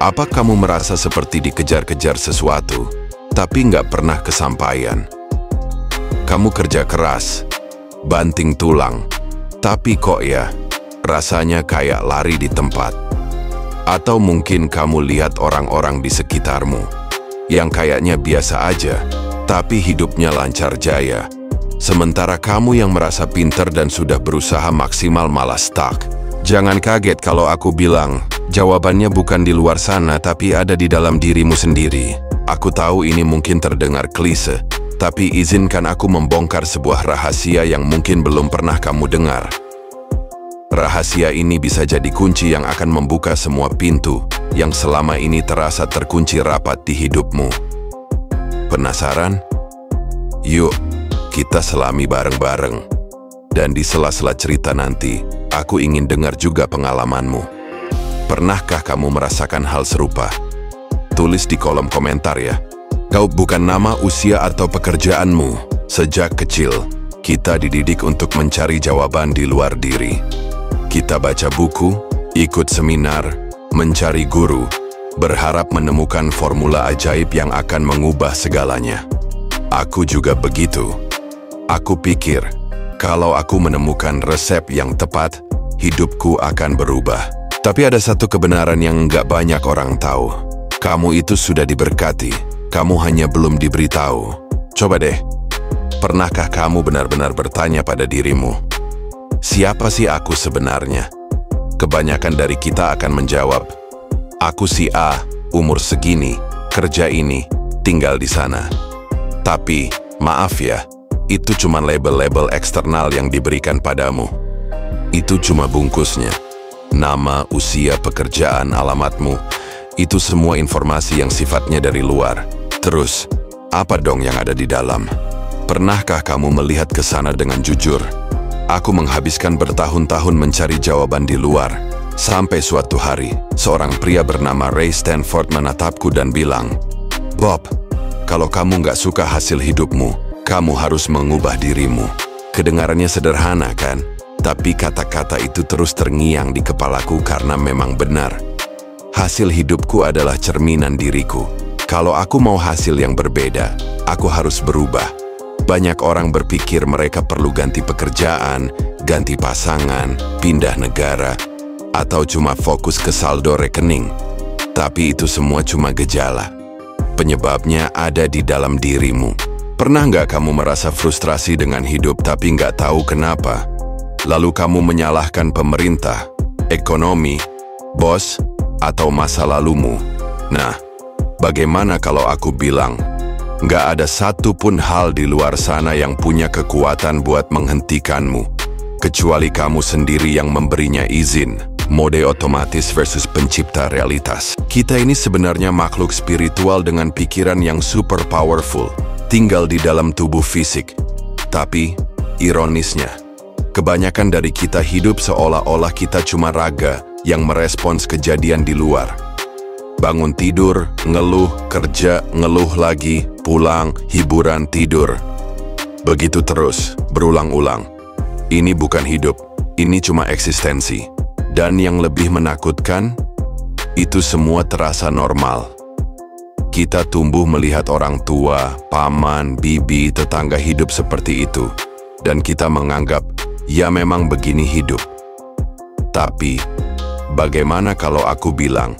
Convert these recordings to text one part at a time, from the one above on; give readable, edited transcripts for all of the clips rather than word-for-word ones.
Apa kamu merasa seperti dikejar-kejar sesuatu, tapi nggak pernah kesampaian? Kamu kerja keras, banting tulang, tapi kok ya, rasanya kayak lari di tempat. Atau mungkin kamu lihat orang-orang di sekitarmu, yang kayaknya biasa aja, tapi hidupnya lancar jaya. Sementara kamu yang merasa pinter dan sudah berusaha maksimal malah stuck. Jangan kaget kalau aku bilang, jawabannya bukan di luar sana tapi ada di dalam dirimu sendiri. Aku tahu ini mungkin terdengar klise, tapi izinkan aku membongkar sebuah rahasia yang mungkin belum pernah kamu dengar. Rahasia ini bisa jadi kunci yang akan membuka semua pintu yang selama ini terasa terkunci rapat di hidupmu. Penasaran? Yuk, kita selami bareng-bareng. Dan di sela-sela cerita nanti, aku ingin dengar juga pengalamanmu. Pernahkah kamu merasakan hal serupa? Tulis di kolom komentar ya. Kau bukan nama, usia, atau pekerjaanmu. Sejak kecil, kita dididik untuk mencari jawaban di luar diri. Kita baca buku, ikut seminar, mencari guru, berharap menemukan formula ajaib yang akan mengubah segalanya. Aku juga begitu. Aku pikir, kalau aku menemukan resep yang tepat, hidupku akan berubah. Tapi ada satu kebenaran yang nggak banyak orang tahu. Kamu itu sudah diberkati, kamu hanya belum diberitahu. Coba deh, pernahkah kamu benar-benar bertanya pada dirimu, siapa sih aku sebenarnya? Kebanyakan dari kita akan menjawab, aku si A, umur segini, kerja ini, tinggal di sana. Tapi, maaf ya, itu cuma label-label eksternal yang diberikan padamu. Itu cuma bungkusnya. Nama, usia, pekerjaan, alamatmu, itu semua informasi yang sifatnya dari luar. Terus, apa dong yang ada di dalam? Pernahkah kamu melihat ke sana dengan jujur? Aku menghabiskan bertahun-tahun mencari jawaban di luar. Sampai suatu hari, seorang pria bernama Ray Stanford menatapku dan bilang, "Bob, kalau kamu nggak suka hasil hidupmu, kamu harus mengubah dirimu." Kedengarannya sederhana kan? Tapi kata-kata itu terus terngiang di kepalaku karena memang benar. Hasil hidupku adalah cerminan diriku. Kalau aku mau hasil yang berbeda, aku harus berubah. Banyak orang berpikir mereka perlu ganti pekerjaan, ganti pasangan, pindah negara, atau cuma fokus ke saldo rekening. Tapi itu semua cuma gejala. Penyebabnya ada di dalam dirimu. Pernah nggak kamu merasa frustrasi dengan hidup tapi nggak tahu kenapa? Lalu kamu menyalahkan pemerintah, ekonomi, bos, atau masa lalumu. Nah, bagaimana kalau aku bilang, nggak ada satupun hal di luar sana yang punya kekuatan buat menghentikanmu, kecuali kamu sendiri yang memberinya izin. Mode otomatis versus pencipta realitas. Kita ini sebenarnya makhluk spiritual dengan pikiran yang super powerful, tinggal di dalam tubuh fisik. Tapi, ironisnya, kebanyakan dari kita hidup seolah-olah kita cuma raga yang merespons kejadian di luar. Bangun tidur, ngeluh, kerja, ngeluh lagi, pulang, hiburan, tidur. Begitu terus, berulang-ulang. Ini bukan hidup, ini cuma eksistensi. Dan yang lebih menakutkan, itu semua terasa normal. Kita tumbuh melihat orang tua, paman, bibi, tetangga hidup seperti itu. Dan kita menganggap, ya memang begini hidup. Tapi, bagaimana kalau aku bilang,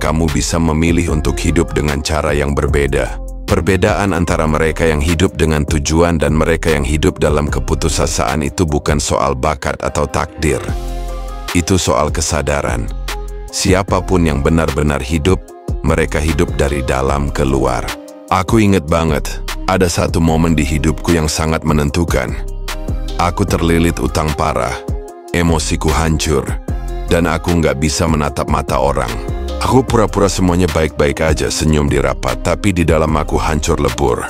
kamu bisa memilih untuk hidup dengan cara yang berbeda? Perbedaan antara mereka yang hidup dengan tujuan dan mereka yang hidup dalam keputusasaan itu bukan soal bakat atau takdir. Itu soal kesadaran. Siapapun yang benar-benar hidup, mereka hidup dari dalam ke luar. Aku ingat banget, ada satu momen di hidupku yang sangat menentukan. Aku terlilit utang parah, emosiku hancur, dan aku nggak bisa menatap mata orang. Aku pura-pura semuanya baik-baik aja, senyum di rapat, tapi di dalam aku hancur lebur.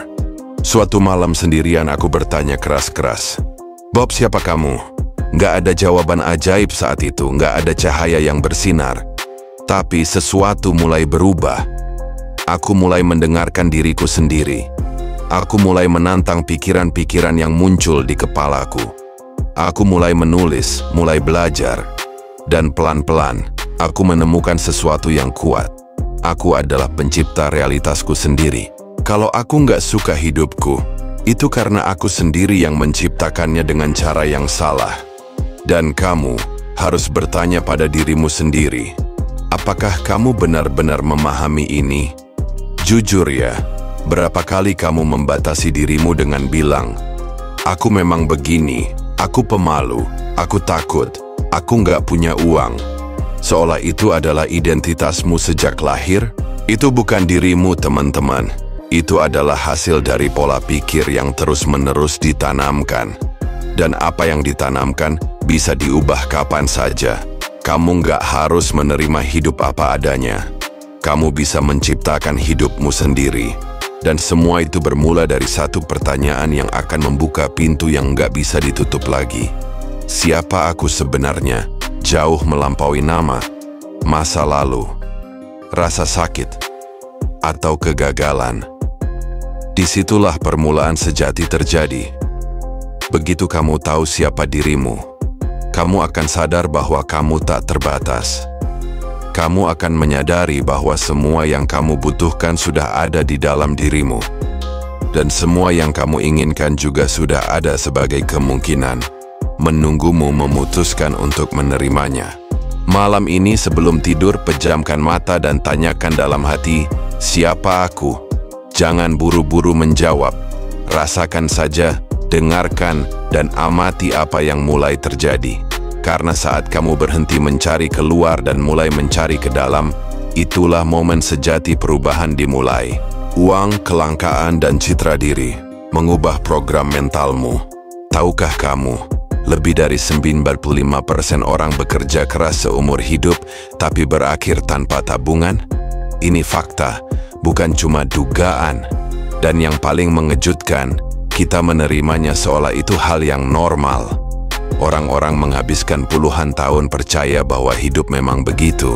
Suatu malam sendirian aku bertanya keras-keras, "Bob, siapa kamu?" Nggak ada jawaban ajaib saat itu, nggak ada cahaya yang bersinar. Tapi sesuatu mulai berubah. Aku mulai mendengarkan diriku sendiri. Aku mulai menantang pikiran-pikiran yang muncul di kepalaku. Aku mulai menulis, mulai belajar. Dan pelan-pelan, aku menemukan sesuatu yang kuat. Aku adalah pencipta realitasku sendiri. Kalau aku nggak suka hidupku, itu karena aku sendiri yang menciptakannya dengan cara yang salah. Dan kamu harus bertanya pada dirimu sendiri, apakah kamu benar-benar memahami ini? Jujur ya, berapa kali kamu membatasi dirimu dengan bilang, aku memang begini, aku pemalu, aku takut, aku nggak punya uang. Seolah itu adalah identitasmu sejak lahir. Itu bukan dirimu, teman-teman. Itu adalah hasil dari pola pikir yang terus-menerus ditanamkan. Dan apa yang ditanamkan bisa diubah kapan saja. Kamu nggak harus menerima hidup apa adanya. Kamu bisa menciptakan hidupmu sendiri. Dan semua itu bermula dari satu pertanyaan yang akan membuka pintu yang nggak bisa ditutup lagi. Siapa aku sebenarnya? Jauh melampaui nama, masa lalu, rasa sakit, atau kegagalan. Disitulah permulaan sejati terjadi. Begitu kamu tahu siapa dirimu, kamu akan sadar bahwa kamu tak terbatas. Kamu akan menyadari bahwa semua yang kamu butuhkan sudah ada di dalam dirimu. Dan semua yang kamu inginkan juga sudah ada sebagai kemungkinan, menunggumu memutuskan untuk menerimanya. Malam ini sebelum tidur, pejamkan mata dan tanyakan dalam hati, siapa aku? Jangan buru-buru menjawab. Rasakan saja, dengarkan, dan amati apa yang mulai terjadi. Karena saat kamu berhenti mencari keluar dan mulai mencari ke dalam, itulah momen sejati perubahan dimulai. Uang, kelangkaan, dan citra diri mengubah program mentalmu. Tahukah kamu, lebih dari 95% orang bekerja keras seumur hidup, tapi berakhir tanpa tabungan? Ini fakta, bukan cuma dugaan. Dan yang paling mengejutkan, kita menerimanya seolah itu hal yang normal. Orang-orang menghabiskan puluhan tahun percaya bahwa hidup memang begitu.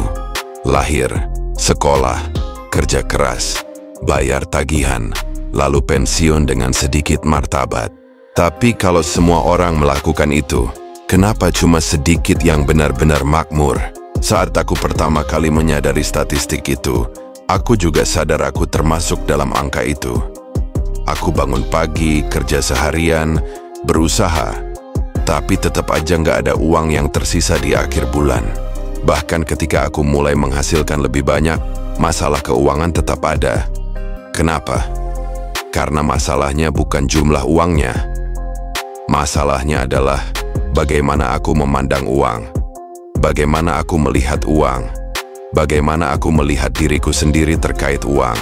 Lahir, sekolah, kerja keras, bayar tagihan, lalu pensiun dengan sedikit martabat. Tapi kalau semua orang melakukan itu, kenapa cuma sedikit yang benar-benar makmur? Saat aku pertama kali menyadari statistik itu, aku juga sadar aku termasuk dalam angka itu. Aku bangun pagi, kerja seharian, berusaha, tapi tetap aja nggak ada uang yang tersisa di akhir bulan. Bahkan ketika aku mulai menghasilkan lebih banyak, masalah keuangan tetap ada. Kenapa? Karena masalahnya bukan jumlah uangnya. Masalahnya adalah bagaimana aku memandang uang, bagaimana aku melihat uang, bagaimana aku melihat diriku sendiri terkait uang.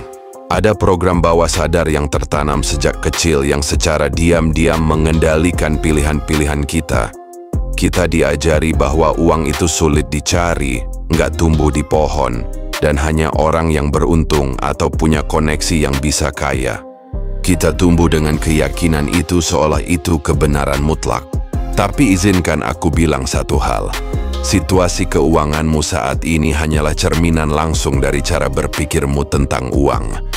Ada program bawah sadar yang tertanam sejak kecil yang secara diam-diam mengendalikan pilihan-pilihan kita. Kita diajari bahwa uang itu sulit dicari, nggak tumbuh di pohon, dan hanya orang yang beruntung atau punya koneksi yang bisa kaya. Kita tumbuh dengan keyakinan itu seolah itu kebenaran mutlak. Tapi izinkan aku bilang satu hal. Situasi keuanganmu saat ini hanyalah cerminan langsung dari cara berpikirmu tentang uang.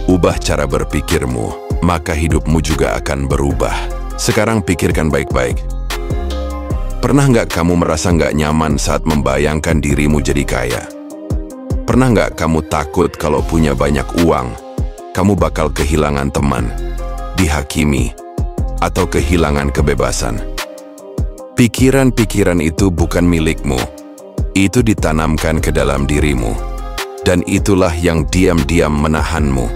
Ubah cara berpikirmu, maka hidupmu juga akan berubah. Sekarang pikirkan baik-baik. Pernah nggak kamu merasa nggak nyaman saat membayangkan dirimu jadi kaya? Pernah nggak kamu takut kalau punya banyak uang, kamu bakal kehilangan teman, dihakimi, atau kehilangan kebebasan? Pikiran-pikiran itu bukan milikmu. Itu ditanamkan ke dalam dirimu. Dan itulah yang diam-diam menahanmu.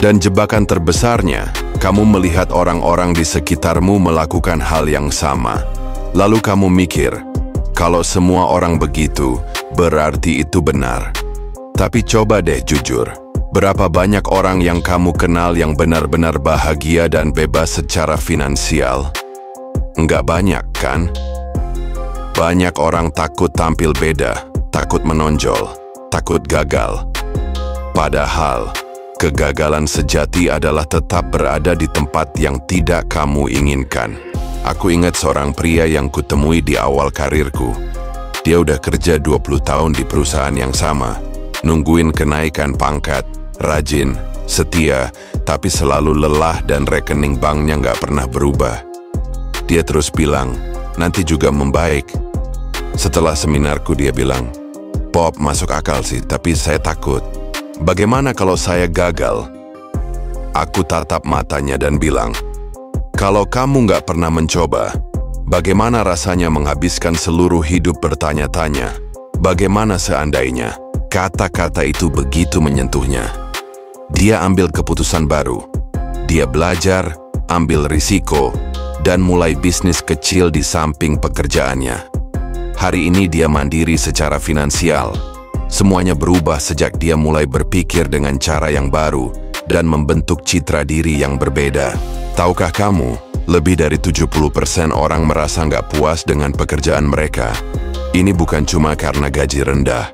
Dan jebakan terbesarnya, kamu melihat orang-orang di sekitarmu melakukan hal yang sama. Lalu kamu mikir, kalau semua orang begitu, berarti itu benar. Tapi coba deh jujur. Berapa banyak orang yang kamu kenal yang benar-benar bahagia dan bebas secara finansial? Enggak banyak, kan? Banyak orang takut tampil beda, takut menonjol, takut gagal. Padahal, kegagalan sejati adalah tetap berada di tempat yang tidak kamu inginkan. Aku ingat seorang pria yang kutemui di awal karirku. Dia udah kerja 20 tahun di perusahaan yang sama, nungguin kenaikan pangkat, rajin, setia, tapi selalu lelah dan rekening banknya nggak pernah berubah. Dia terus bilang, nanti juga membaik. Setelah seminarku dia bilang, Bob, masuk akal sih, tapi saya takut. Bagaimana kalau saya gagal? Aku tatap matanya dan bilang, kalau kamu nggak pernah mencoba, bagaimana rasanya menghabiskan seluruh hidup bertanya-tanya? Bagaimana seandainya? Kata-kata itu begitu menyentuhnya. Dia ambil keputusan baru. Dia belajar, ambil risiko, dan mulai bisnis kecil di samping pekerjaannya. Hari ini dia mandiri secara finansial. Semuanya berubah sejak dia mulai berpikir dengan cara yang baru dan membentuk citra diri yang berbeda. Tahukah kamu, lebih dari 70% orang merasa nggak puas dengan pekerjaan mereka. Ini bukan cuma karena gaji rendah.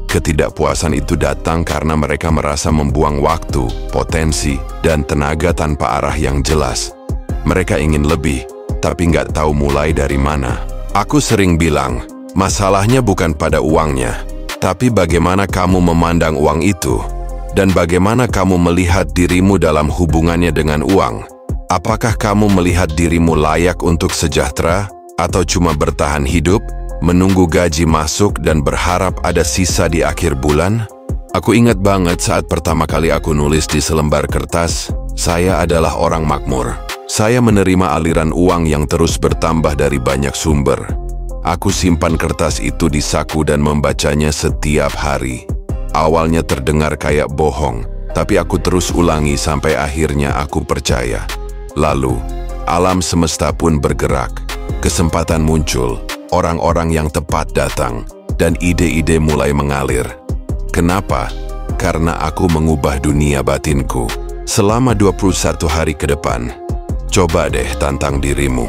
Ketidakpuasan itu datang karena mereka merasa membuang waktu, potensi, dan tenaga tanpa arah yang jelas. Mereka ingin lebih, tapi nggak tahu mulai dari mana. Aku sering bilang, masalahnya bukan pada uangnya, tapi bagaimana kamu memandang uang itu, dan bagaimana kamu melihat dirimu dalam hubungannya dengan uang. Apakah kamu melihat dirimu layak untuk sejahtera, atau cuma bertahan hidup, menunggu gaji masuk dan berharap ada sisa di akhir bulan? Aku ingat banget saat pertama kali aku nulis di selembar kertas, saya adalah orang makmur. Saya menerima aliran uang yang terus bertambah dari banyak sumber. Aku simpan kertas itu di saku dan membacanya setiap hari. Awalnya terdengar kayak bohong, tapi aku terus ulangi sampai akhirnya aku percaya. Lalu, alam semesta pun bergerak. Kesempatan muncul. Orang-orang yang tepat datang, dan ide-ide mulai mengalir. Kenapa? Karena aku mengubah dunia batinku. Selama 21 hari ke depan, coba deh tantang dirimu.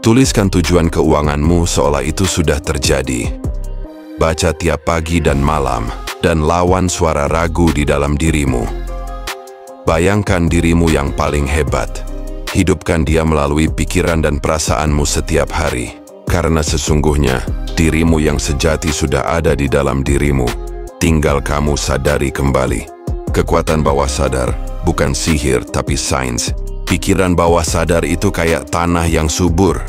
Tuliskan tujuan keuanganmu seolah itu sudah terjadi. Baca tiap pagi dan malam, dan lawan suara ragu di dalam dirimu. Bayangkan dirimu yang paling hebat. Hidupkan dia melalui pikiran dan perasaanmu setiap hari. Karena sesungguhnya, dirimu yang sejati sudah ada di dalam dirimu. Tinggal kamu sadari kembali. Kekuatan bawah sadar bukan sihir tapi sains. Pikiran bawah sadar itu kayak tanah yang subur.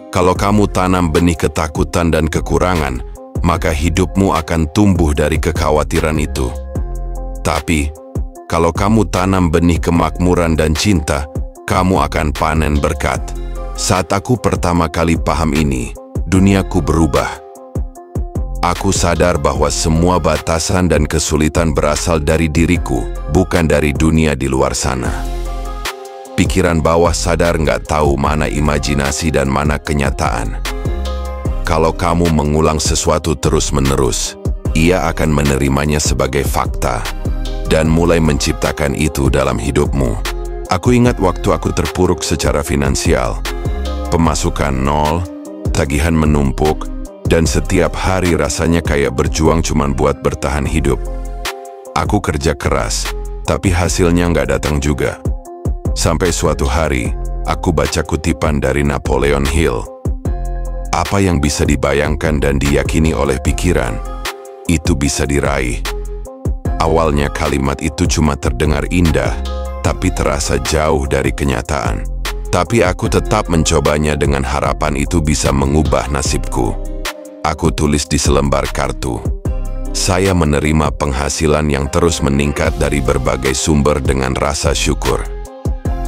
Kalau kamu tanam benih ketakutan dan kekurangan, maka hidupmu akan tumbuh dari kekhawatiran itu. Tapi, kalau kamu tanam benih kemakmuran dan cinta, kamu akan panen berkat. Saat aku pertama kali paham ini, duniaku berubah. Aku sadar bahwa semua batasan dan kesulitan berasal dari diriku, bukan dari dunia di luar sana. Pikiran bawah sadar nggak tahu mana imajinasi dan mana kenyataan. Kalau kamu mengulang sesuatu terus-menerus, ia akan menerimanya sebagai fakta dan mulai menciptakan itu dalam hidupmu. Aku ingat waktu aku terpuruk secara finansial. Pemasukan nol, tagihan menumpuk, dan setiap hari rasanya kayak berjuang cuman buat bertahan hidup. Aku kerja keras, tapi hasilnya nggak datang juga. Sampai suatu hari, aku baca kutipan dari Napoleon Hill. Apa yang bisa dibayangkan dan diyakini oleh pikiran, itu bisa diraih. Awalnya kalimat itu cuma terdengar indah, tapi terasa jauh dari kenyataan. Tapi aku tetap mencobanya dengan harapan itu bisa mengubah nasibku. Aku tulis di selembar kartu. Saya menerima penghasilan yang terus meningkat dari berbagai sumber dengan rasa syukur.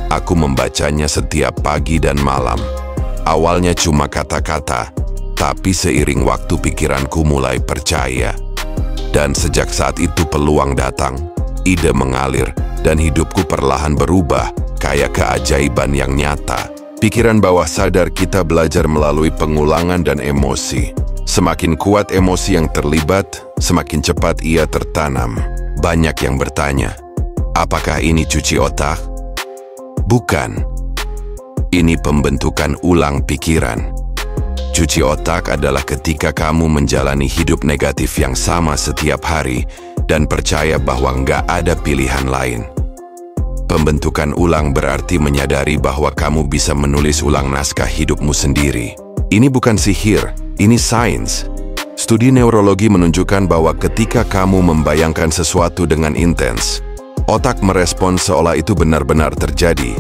Aku membacanya setiap pagi dan malam. Awalnya cuma kata-kata, tapi seiring waktu pikiranku mulai percaya. Dan sejak saat itu peluang datang, ide mengalir, dan hidupku perlahan berubah, kayak keajaiban yang nyata. Pikiran bawah sadar kita belajar melalui pengulangan dan emosi. Semakin kuat emosi yang terlibat, semakin cepat ia tertanam. Banyak yang bertanya, apakah ini cuci otak? Bukan. Ini pembentukan ulang pikiran. Cuci otak adalah ketika kamu menjalani hidup negatif yang sama setiap hari dan percaya bahwa nggak ada pilihan lain. Pembentukan ulang berarti menyadari bahwa kamu bisa menulis ulang naskah hidupmu sendiri. Ini bukan sihir, ini sains. Studi neurologi menunjukkan bahwa ketika kamu membayangkan sesuatu dengan intens, otak merespon seolah itu benar-benar terjadi.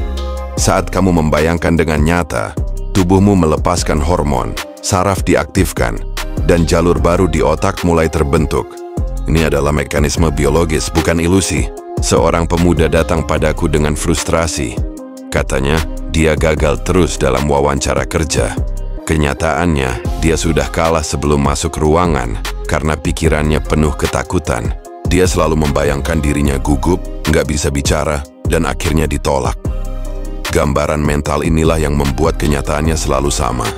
Saat kamu membayangkan dengan nyata, tubuhmu melepaskan hormon, saraf diaktifkan, dan jalur baru di otak mulai terbentuk. Ini adalah mekanisme biologis, bukan ilusi. Seorang pemuda datang padaku dengan frustrasi. Katanya, dia gagal terus dalam wawancara kerja. Kenyataannya, dia sudah kalah sebelum masuk ruangan karena pikirannya penuh ketakutan. Dia selalu membayangkan dirinya gugup, nggak bisa bicara, dan akhirnya ditolak. Gambaran mental inilah yang membuat kenyataannya selalu sama.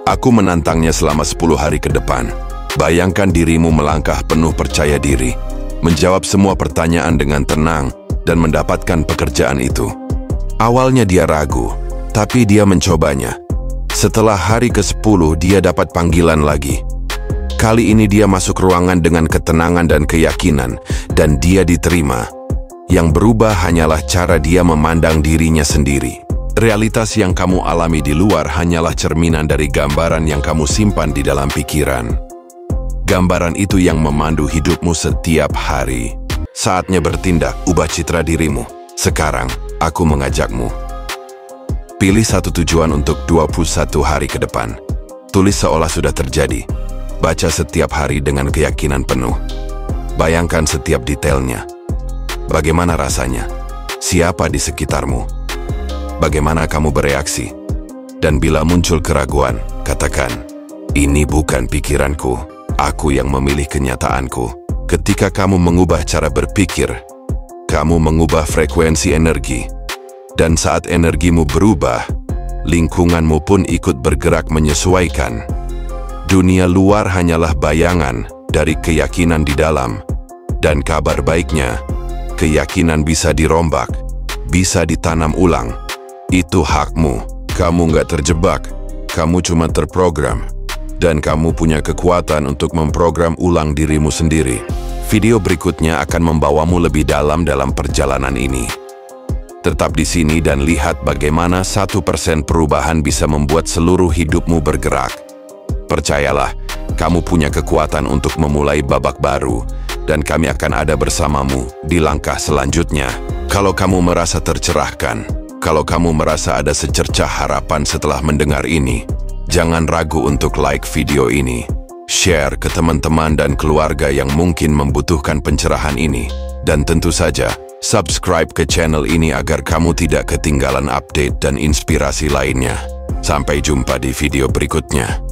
Aku menantangnya selama 10 hari ke depan. Bayangkan dirimu melangkah penuh percaya diri, menjawab semua pertanyaan dengan tenang, dan mendapatkan pekerjaan itu. Awalnya dia ragu, tapi dia mencobanya. Setelah hari ke-10, dia dapat panggilan lagi. Kali ini dia masuk ruangan dengan ketenangan dan keyakinan, dan dia diterima. Yang berubah hanyalah cara dia memandang dirinya sendiri. Realitas yang kamu alami di luar hanyalah cerminan dari gambaran yang kamu simpan di dalam pikiran. Gambaran itu yang memandu hidupmu setiap hari. Saatnya bertindak, ubah citra dirimu. Sekarang, aku mengajakmu. Pilih satu tujuan untuk 21 hari ke depan. Tulis seolah sudah terjadi. Baca setiap hari dengan keyakinan penuh. Bayangkan setiap detailnya. Bagaimana rasanya? Siapa di sekitarmu? Bagaimana kamu bereaksi? Dan bila muncul keraguan, katakan, ini bukan pikiranku, aku yang memilih kenyataanku. Ketika kamu mengubah cara berpikir, kamu mengubah frekuensi energi. Dan saat energimu berubah, lingkunganmu pun ikut bergerak menyesuaikan. Dunia luar hanyalah bayangan dari keyakinan di dalam. Dan kabar baiknya, keyakinan bisa dirombak, bisa ditanam ulang. Itu hakmu. Kamu nggak terjebak. Kamu cuma terprogram. Dan kamu punya kekuatan untuk memprogram ulang dirimu sendiri. Video berikutnya akan membawamu lebih dalam perjalanan ini. Tetap di sini dan lihat bagaimana 1% perubahan bisa membuat seluruh hidupmu bergerak. Percayalah, kamu punya kekuatan untuk memulai babak baru. Dan kami akan ada bersamamu di langkah selanjutnya. Kalau kamu merasa tercerahkan, kalau kamu merasa ada secercah harapan setelah mendengar ini, jangan ragu untuk like video ini, share ke teman-teman dan keluarga yang mungkin membutuhkan pencerahan ini, dan tentu saja, subscribe ke channel ini agar kamu tidak ketinggalan update dan inspirasi lainnya. Sampai jumpa di video berikutnya.